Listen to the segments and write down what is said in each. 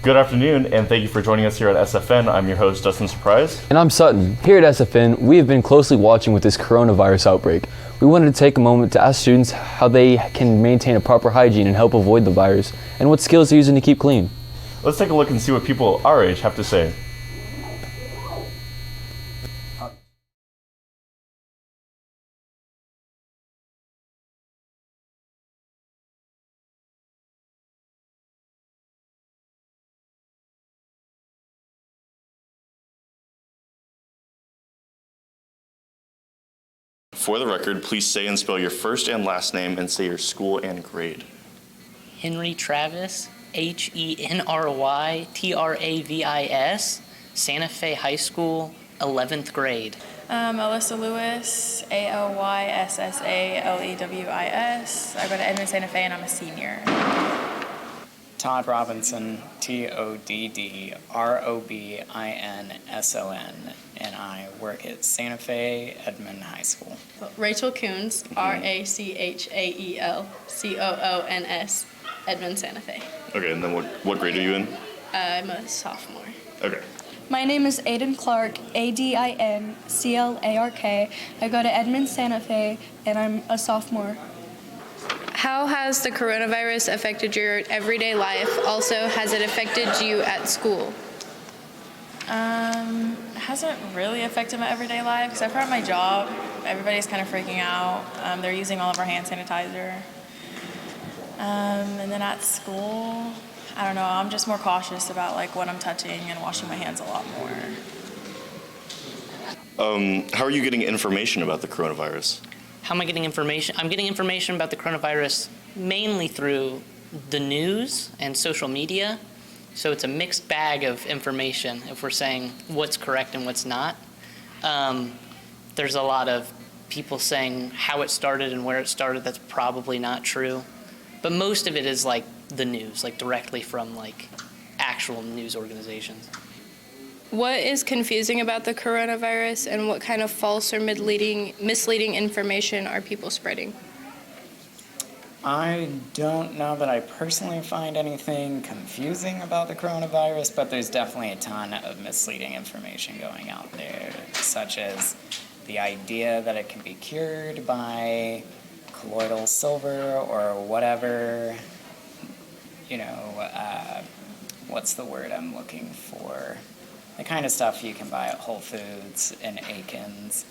Good afternoon, and thank you for joining us here at SFN. I'm your host, Dustin Surprise. And I'm Sutton. Here at SFN, we have been closely watching with this coronavirus outbreak. We wanted to take a moment to ask students how they can maintain a proper hygiene and help avoid the virus, and what skills they're using to keep clean. Let's take a look and see what people our age have to say. For the record, please say and spell your first and last name and say your school and grade. Henry Travis, HenryTravis, Santa Fe High School, 11th grade. Alyssa Lewis, ALYSSALEWIS. I go to Edmond Santa Fe and I'm a senior. Todd Robinson, TODDROBINSON, and I work at Santa Fe Edmond High School. Rachel Coons, RACHAELCOONS, Edmond Santa Fe. Okay, and then what grade are you in? I'm a sophomore. Okay. My name is Aiden Clark, ADINCLARK. I go to Edmond Santa Fe, and I'm a sophomore. How has the coronavirus affected your everyday life? Also, has it affected you at school? It hasn't really affected my everyday life, except for at my job. Everybody's kind of freaking out. They're using all of our hand sanitizer. And then at school, I don't know, I'm just more cautious about like what I'm touching and washing my hands a lot more. How are you getting information about the coronavirus? How am I getting information? I'm getting information about the coronavirus mainly through the news and social media. So it's a mixed bag of information if we're saying what's correct and what's not. There's a lot of people saying how it started and where it started. That's probably not true. But most of it is like the news, like directly from like actual news organizations. What is confusing about the coronavirus, and what kind of false or misleading information are people spreading? I don't know that I personally find anything confusing about the coronavirus, but there's definitely a ton of misleading information going out there, such as the idea that it can be cured by colloidal silver or whatever, what's the word I'm looking for? The kind of stuff you can buy at Whole Foods and Aikens.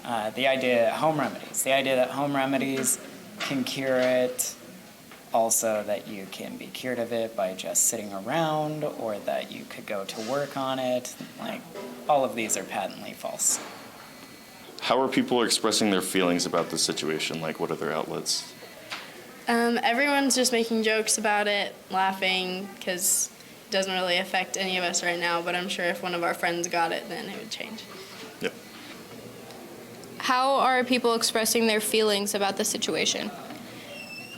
The idea that home remedies can cure it. Also that you can be cured of it by just sitting around, or that you could go to work on it. Like, all of these are patently false. How are people expressing their feelings about the situation? Like, what are their outlets? Everyone's just making jokes about it, laughing, because it doesn't really affect any of us right now, but I'm sure if one of our friends got it, then it would change. Yep. How are people expressing their feelings about the situation?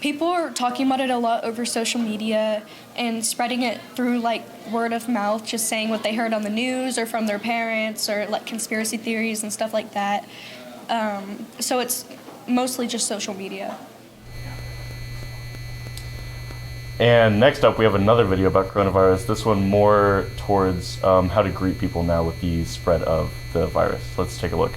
People are talking about it a lot over social media and spreading it through like word of mouth, just saying what they heard on the news or from their parents or like conspiracy theories and stuff like that. So it's mostly just social media. And next up, we have another video about coronavirus, this one more towards how to greet people now with the spread of the virus. Let's take a look.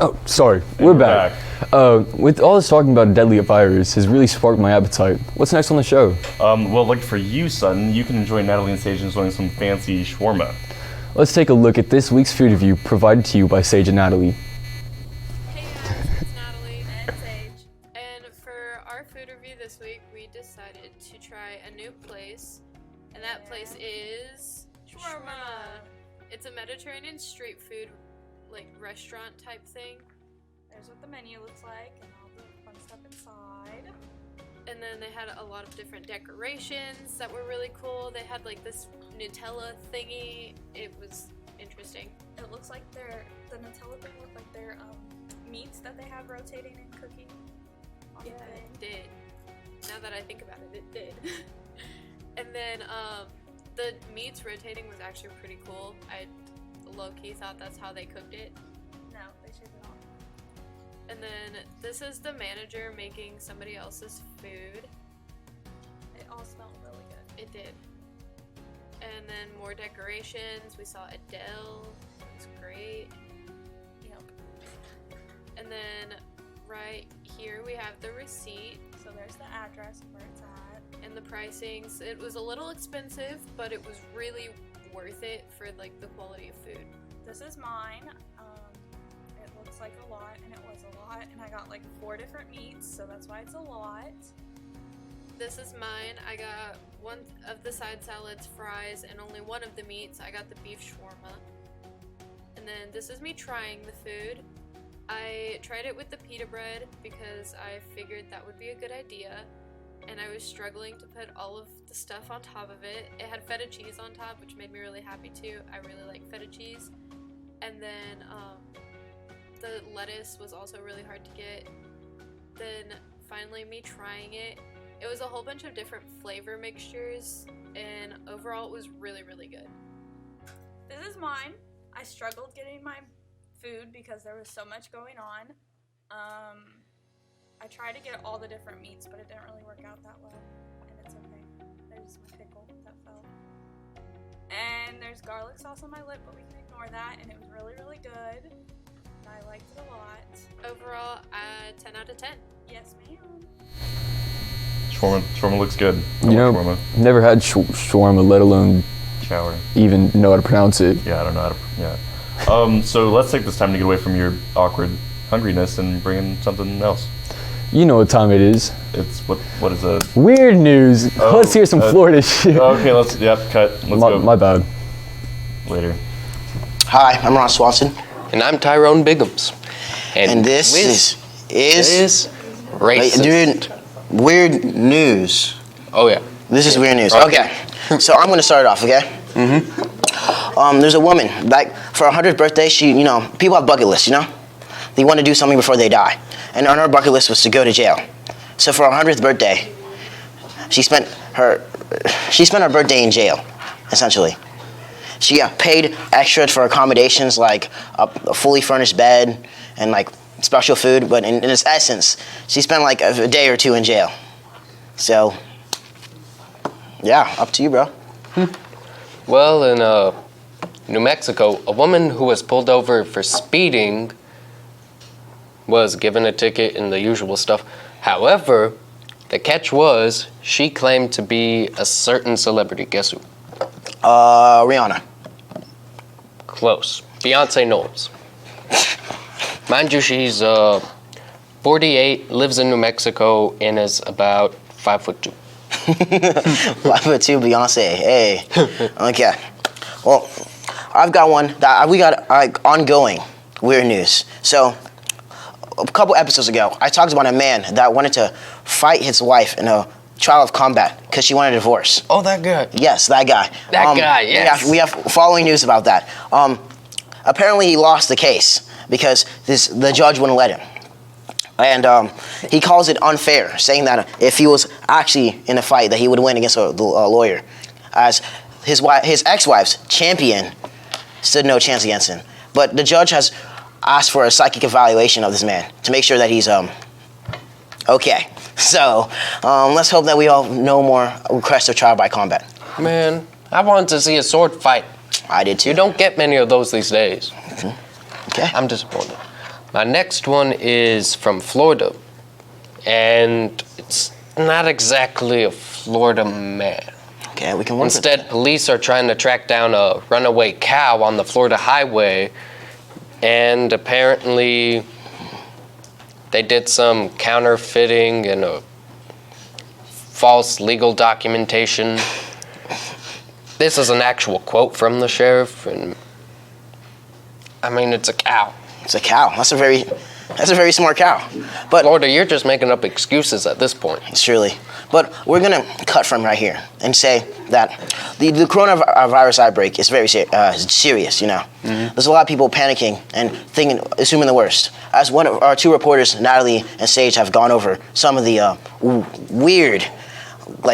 Oh, sorry. We're back. With all this talking about a deadly virus has really sparked my appetite. What's next on the show? Well, like for you, Sutton, you can enjoy Natalie and Sage enjoying some fancy shawarma. Let's take a look at this week's food review provided to you by Sage and Natalie. Hey guys, it's Natalie and Sage. And for our food review this week, we decided to try a new place. And that place is Shawarma. It's a Mediterranean street food, like restaurant type thing. There's what the menu looks like and all the fun stuff inside. And then they had a lot of different decorations that were really cool. They had like this Nutella thingy. It was interesting. It looks like the Nutella thing looked like their meats that they have rotating and cooking on the thing. It did. Now that I think about it, it did. And then the meats rotating was actually pretty cool. I low-key thought that's how they cooked it. No, they should not. And then this is the manager making somebody else's food. It all smelled really good. It did. And then more decorations. We saw Adele. It was great. Yep. And then right here we have the receipt. So there's the address of where it's at. And the pricings. It was a little expensive, but it was really worth it for like the quality of food. This is mine. It looks like a lot, and it was a lot, and I got like 4 different meats, so that's why it's a lot. This is mine. I got one of the side salads, fries, and only one of the meats. I got the beef shawarma. And then this is me trying the food. I tried it with the pita bread because I figured that would be a good idea. And I was struggling to put all of the stuff on top of it. It had feta cheese on top, which made me really happy too. I really like feta cheese. And then the lettuce was also really hard to get. Then finally me trying it. It was a whole bunch of different flavor mixtures, and overall it was really, really good. This is mine. I struggled getting my food because there was so much going on. I tried to get all the different meats, but it didn't really work out that well, and it's okay. There's my pickle that fell. And there's garlic sauce on my lip, but we can ignore that, and it was really, really good. And I liked it a lot. Overall, 10 out of 10. Yes, ma'am. Shawarma looks good. I You like know, shawarma. never had shawarma, let alone Shower. even know how to pronounce it. Yeah, I don't know how to. Yeah. So let's take this time to get away from your awkward hungriness and bring in something else. You know what time it is. It's what is a Weird news. Oh, Let's hear some Florida shit. Okay, cut. Let's go. My bad. Later. Hi, I'm Ron Swanson, And I'm Tyrone Biggums. and this is racist. dude, weird news. Oh yeah. This is weird news. Okay, so I'm gonna start it off. Okay. Mm-hmm. There's a woman, like for her 100th birthday, people have bucket lists, They want to do something before they die, and on her bucket list was to go to jail. So for her 100th birthday, she spent her birthday in jail, essentially. She paid extra for accommodations like a fully furnished bed and like special food, but in its essence, she spent like a day or 2 in jail. So, yeah, up to you, bro. Well, in New Mexico, a woman who was pulled over for speeding was given a ticket and the usual stuff. However, the catch was she claimed to be a certain celebrity. Guess who? Rihanna. Close. Beyonce Knowles. Mind you, she's 48, lives in New Mexico, and is about 5'2". 5'2", Beyonce. Hey. Okay. Well, I've got one that we got ongoing weird news. So, a couple episodes ago, I talked about a man that wanted to fight his wife in a trial of combat because she wanted a divorce. Oh, that guy. Yes, that guy. That guy, yes. We have following news about that. Apparently, he lost the case because the judge wouldn't let him. And he calls it unfair, saying that if he was actually in a fight, that he would win against a lawyer. As his ex-wife's champion stood no chance against him. But the judge has asked for a psychic evaluation of this man to make sure that he's okay. So let's hope that we all no more requests of trial by combat. Man, I wanted to see a sword fight. I did too. You don't get many of those these days. Okay. I'm disappointed. My next one is from Florida, and it's not exactly a Florida man. Okay, we can work Instead, police are trying to track down a runaway cow on the Florida highway, and apparently they did some counterfeiting and a false legal documentation. This is an actual quote from the sheriff, and I mean, it's a cow. It's a cow. That's a very smart cow. But Florida, you're just making up excuses at this point. Surely. But we're gonna cut from right here and say that the coronavirus outbreak is very serious. You know, there's a lot of people panicking and assuming the worst. As one of our two reporters, Natalie and Sage, have gone over some of the weird,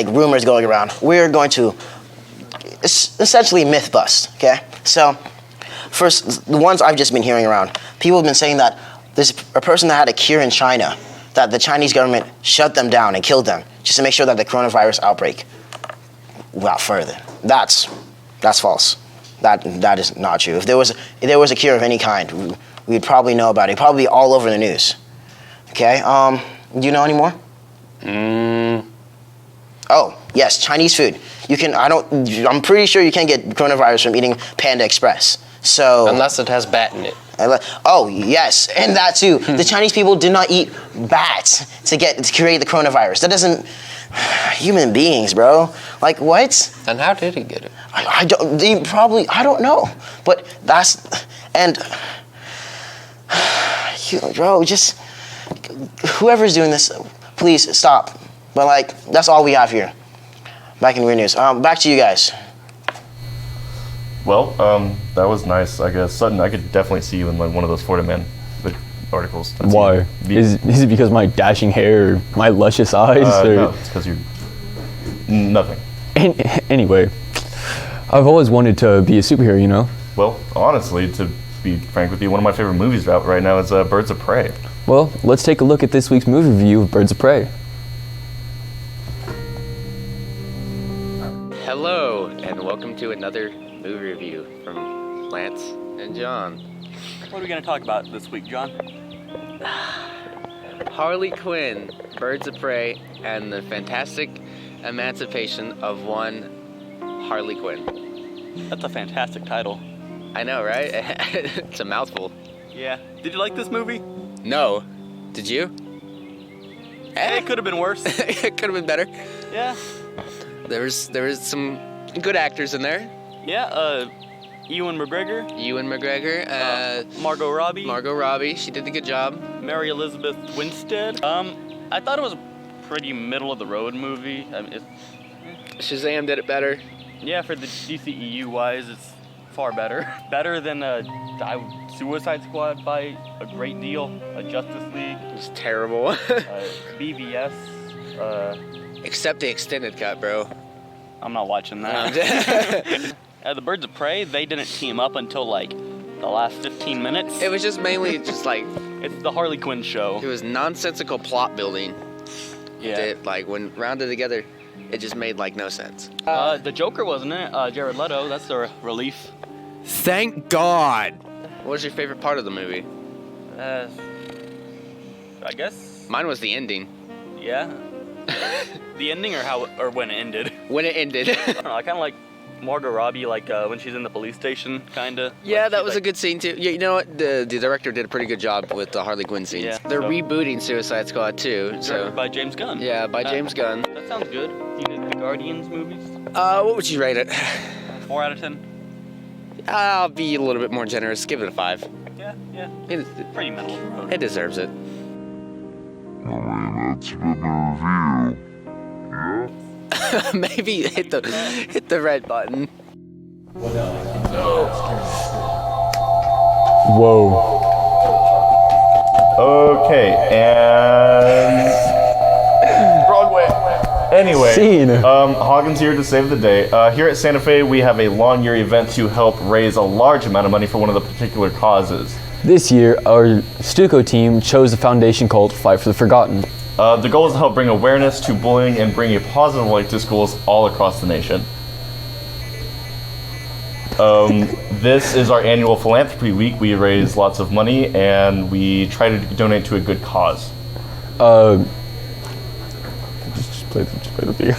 rumors going around. We're going to essentially myth bust. Okay, so. First, the ones I've just been hearing around, people have been saying that there's a person that had a cure in China, that the Chinese government shut them down and killed them just to make sure that the coronavirus outbreak went further. That's false. That is not true. If there was a cure of any kind, we'd probably know about it. It'd probably be all over the news. Okay. Do you know any more? Oh yes, Chinese food. I'm pretty sure you can't get coronavirus from eating Panda Express. So unless it has bat in it. Oh yes, and that too. The Chinese people did not eat bats to create the coronavirus. That doesn't. Human beings, bro. What? And how did he get it? I don't know. But bro, just whoever's doing this, please stop. But that's all we have here. Back in Weird News. Back to you guys. Well, that was nice, I guess. Sutton, I could definitely see you in one of those Florida Man articles. Why? Is it because of my dashing hair or my luscious eyes? No, it's because you're nothing. Anyway, I've always wanted to be a superhero, you know? Well, honestly, to be frank with you, one of my favorite movies out right now is Birds of Prey. Well, let's take a look at this week's movie review of Birds of Prey. Hello, and welcome to another movie review from Lance and John. What are we going to talk about this week, John? Harley Quinn, Birds of Prey, and the fantastic emancipation of one Harley Quinn. That's a fantastic title. I know, right? It's a mouthful. Yeah. Did you like this movie? No. Did you? It could have been worse. It could have been better. Yeah. There was some good actors in there. Yeah, Ewan McGregor. Margot Robbie. Margot Robbie, she did a good job. Mary Elizabeth Winstead. I thought it was a pretty middle of the road movie. Shazam did it better. Yeah, for the DCEU wise, it's far better. Better than Suicide Squad by a great deal. Justice League. It was terrible. BVS. Except the extended cut, bro. I'm not watching that. The Birds of Prey, they didn't team up until the last 15 minutes. It was just mainly just it's the Harley Quinn show. It was nonsensical plot building. Yeah. That, when rounded together, it just made no sense. The Joker wasn't in it. Jared Leto. That's the relief. Thank God. What was your favorite part of the movie? I guess. Mine was the ending. Yeah. The ending or when it ended? When it ended. I don't know, I kind of like Margot Robbie, when she's in the police station, kind of. Yeah, that was a good scene, too. Yeah, you know what? The director did a pretty good job with the Harley Quinn scenes. Yeah, They're rebooting Suicide Squad, too. Directed by James Gunn. Yeah, by James Gunn. That sounds good. You did the Guardians movies? What would you rate it? 4 out of 10? I'll be a little bit more generous. Give it a 5. Yeah. It's pretty middle of the road. It deserves it. That's been the review. Yeah? Maybe hit the red button. Whoa. Okay, and Broadway. Anyway, Hawkins here to save the day. Here at Santa Fe, we have a long year event to help raise a large amount of money for one of the particular causes. This year, our Stuco team chose the foundation called Fight for the Forgotten. The goal is to help bring awareness to bullying and bring a positive light to schools all across the nation. This is our annual philanthropy week. We raise lots of money and we try to donate to a good cause. Just play the video.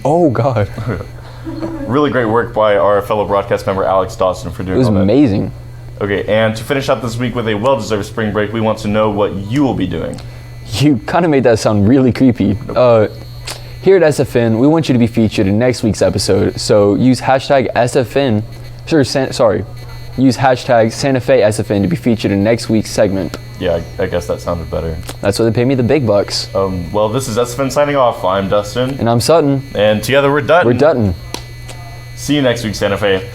Oh God. Really great work by our fellow broadcast member Alex Dawson for doing It was all that. amazing. Okay, and to finish up this week with a well-deserved spring break, we want to know what you will be doing. You kind of made that sound really creepy. Here at SFN, we want you to be featured in next week's episode, so use hashtag SFN, use hashtag Santa Fe SFN to be featured in next week's segment. Yeah, I guess that sounded better. That's why they pay me the big bucks. Well, this is SFN signing off. I'm Dustin. And I'm Sutton. And together we're Dutton. We're Dutton. See you next week, Santa Fe.